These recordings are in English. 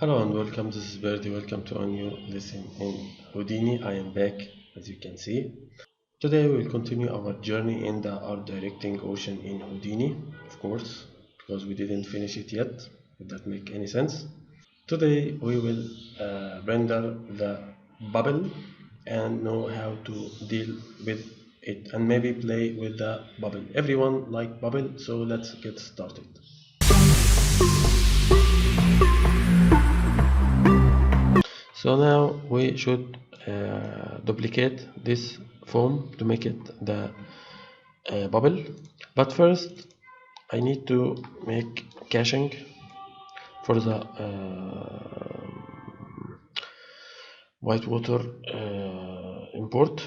Hello and welcome, this is Birdy. Welcome to a new lesson in Houdini. I am back, as you can see. Today we will continue our journey in the art directing ocean in Houdini, of course, because we didn't finish it yet, if that make any sense. Today we will render the bubble and know how to deal with it and maybe play with the bubble. Everyone like bubble, so let's get started. So now we should duplicate this foam to make it the bubble, but first I need to make caching for the white water import.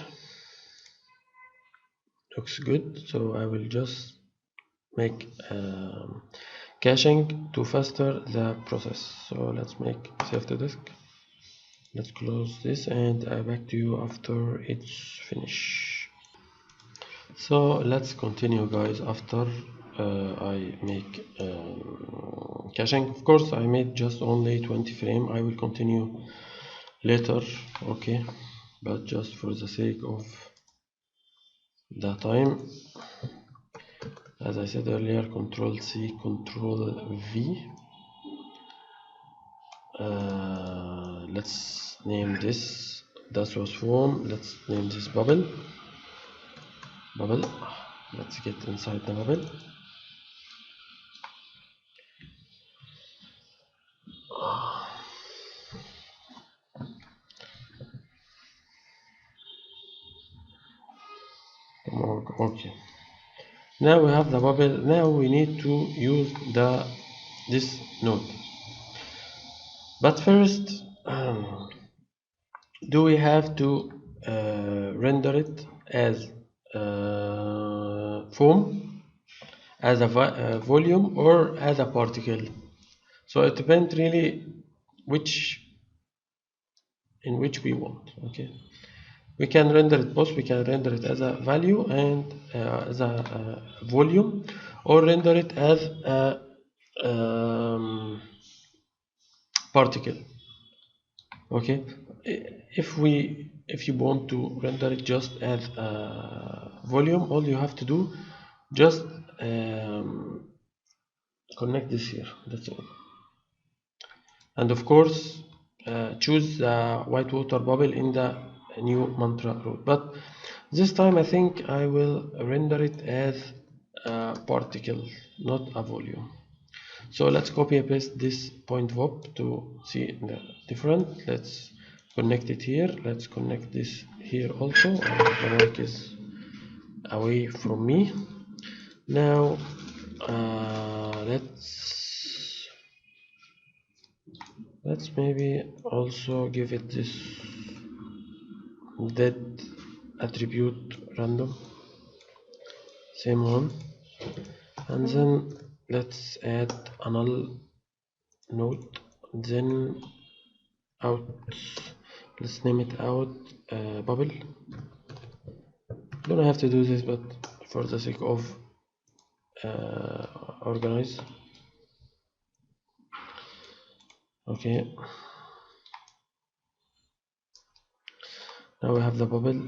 Looks good, so I will just make caching to faster the process. So let's make save to disk. Let's close this and I'll back to you after it's finished. So let's continue, guys. After I make caching, of course I made just only 20 frame. I will continue later, okay, but just for the sake of the time, as I said earlier, Control C, Control V. Let's name this the source form. Let's name this bubble. Let's get inside the bubble. Okay, now we have the bubble. Now we need to use this node, but first do we have to render it as foam, as a volume, or as a particle? So it depends really in which we want. Okay, we can render it both. We can render it as a value and as a volume, or render it as a particle. Okay, if you want to render it just as a volume, all you have to do just connect this here, that's all. And of course choose the white water bubble in the new mantra root, but this time I think I will render it as a particle, not a volume. So let's copy and paste this point VOP to see the difference. Let's connect it here. Let's connect this here also. The mic is away from me. Now let's maybe also give it this dead attribute random, same one, and then let's add a null node, then out, let's name it out bubble. Don't have to do this, but for the sake of organize. Okay, now we have the bubble.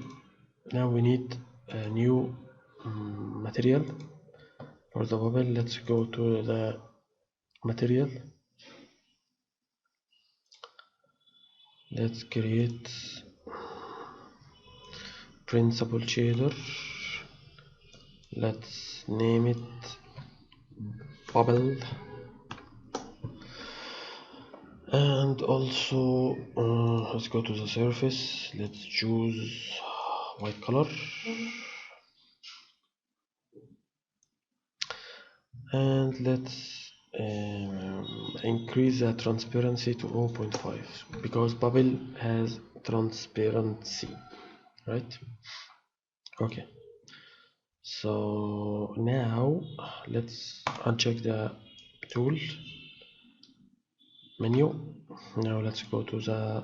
Now we need a new material for the bubble. Let's go to the material. Let's create principal shader. Let's name it bubble, and also let's go to the surface. Let's choose white color, and let's increase the transparency to 0.5 because bubble has transparency, right? Okay, so now let's uncheck the tool menu. Now let's go to the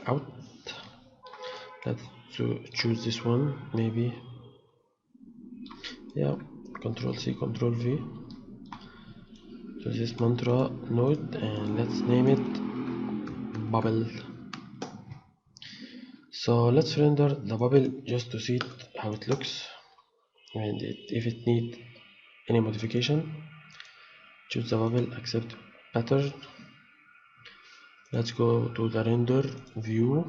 out. Let's choose this one, maybe, yeah, Control C, Control V. to this mantra node and let's name it bubble. So let's render the bubble just to see how it looks, and if it needs any modification, choose the bubble, accept pattern. Let's go to the render view.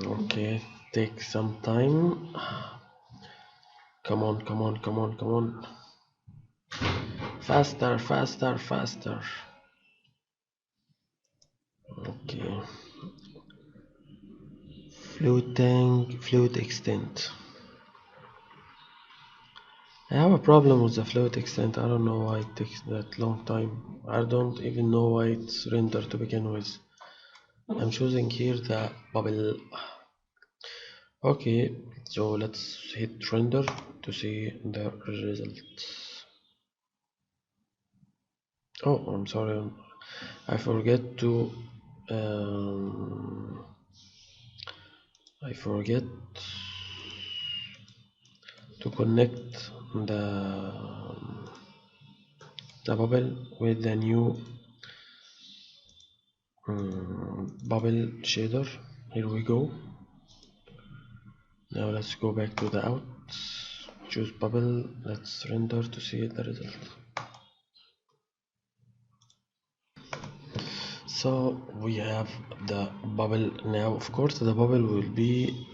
Okay, take some time. Come on, come on, come on, come on. Faster, faster, faster. Okay. Fluid tank, fluid extent. I have a problem with the fluid extent. I don't know why it takes that long time. I don't even know why it's rendered to begin with. I'm choosing here the bubble. Okay, so let's hit render to see the results. Oh, I'm sorry, I forget to I forget to connect the bubble with the new bubble shader. Here we go. Now let's go back to the out, choose bubble, let's render to see the result. So we have the bubble now. Of course the bubble will be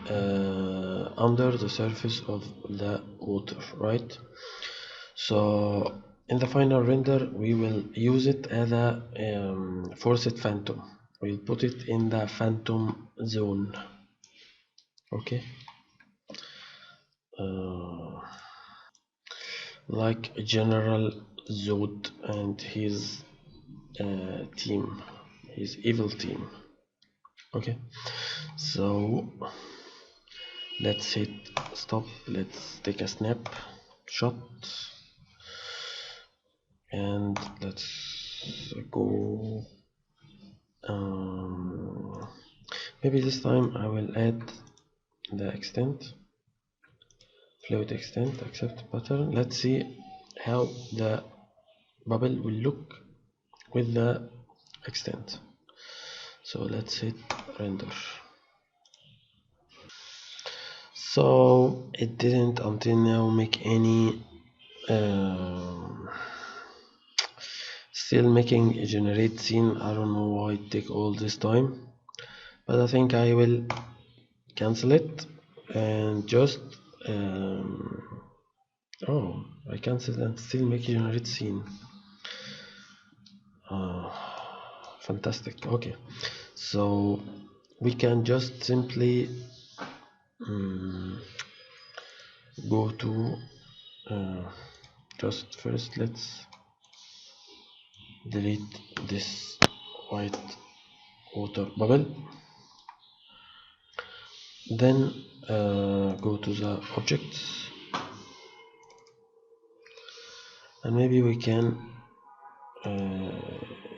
under the surface of the water, right? So in the final render we will use it as a forced phantom. We'll put it in the phantom zone. Okay, like General Zod and his team, his evil team. Okay, so let's hit stop, let's take a snap shot and let's go. Maybe this time I will add the extent, fluid extent, accept pattern. Let's see how the bubble will look with the extent. So let's hit render. So it didn't until now make any still making a generate scene. I don't know why it take all this time, but I think I will cancel it and just oh, I cancelled and still make a generate scene. Fantastic. Okay, so we can just simply go to just first let's delete this white water bubble, then go to the objects and maybe we can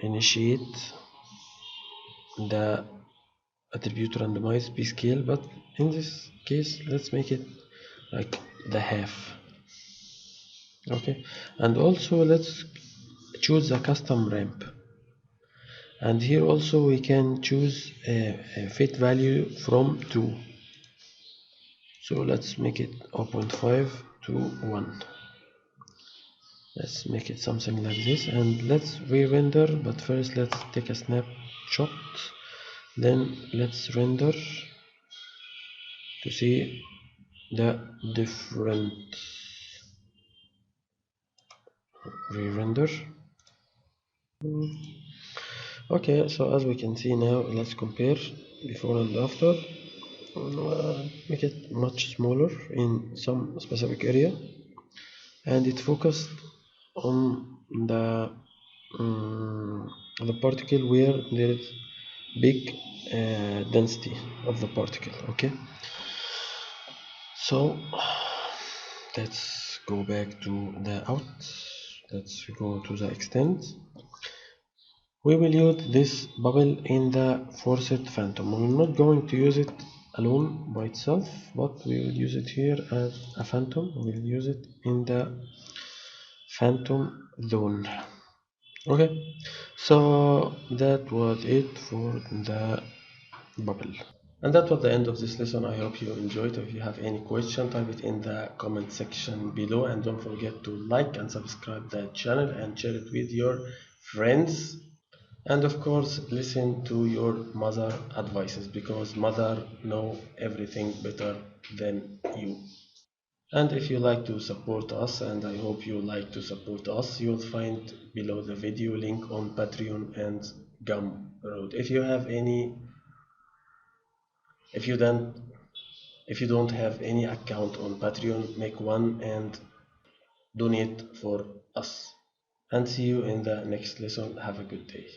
initiate the attribute randomize p scale, but in this case let's make it like the half. Okay, and also let's choose the custom ramp, and here also we can choose a fit value from 2, so let's make it 0.5 to 1. Let's make it something like this and let's re-render, but first let's take a snapshot, then let's render to see the difference. Re-render. Okay, so as we can see now, let's compare before and after. Make it much smaller in some specific area, and it focused on the particle where there is big density of the particle. Okay, so let's go back to the out, let's go to the extent. We will use this bubble in the forced phantom. We're not going to use it alone by itself, but we will use it here as a phantom. We'll use it in the phantom zone. Okay, so that was it for the bubble. And that was the end of this lesson. I hope you enjoyed. If you have any question, type it in the comment section below, and don't forget to like and subscribe the channel and share it with your friends. And of course, listen to your mother advices, because mother know everything better than you. And if you like to support us, and I hope you like to support us, you'll find below the video link on Patreon and Gumroad. If you don't if you don't have any account on Patreon, make one and donate for us. And see you in the next lesson. Have a good day.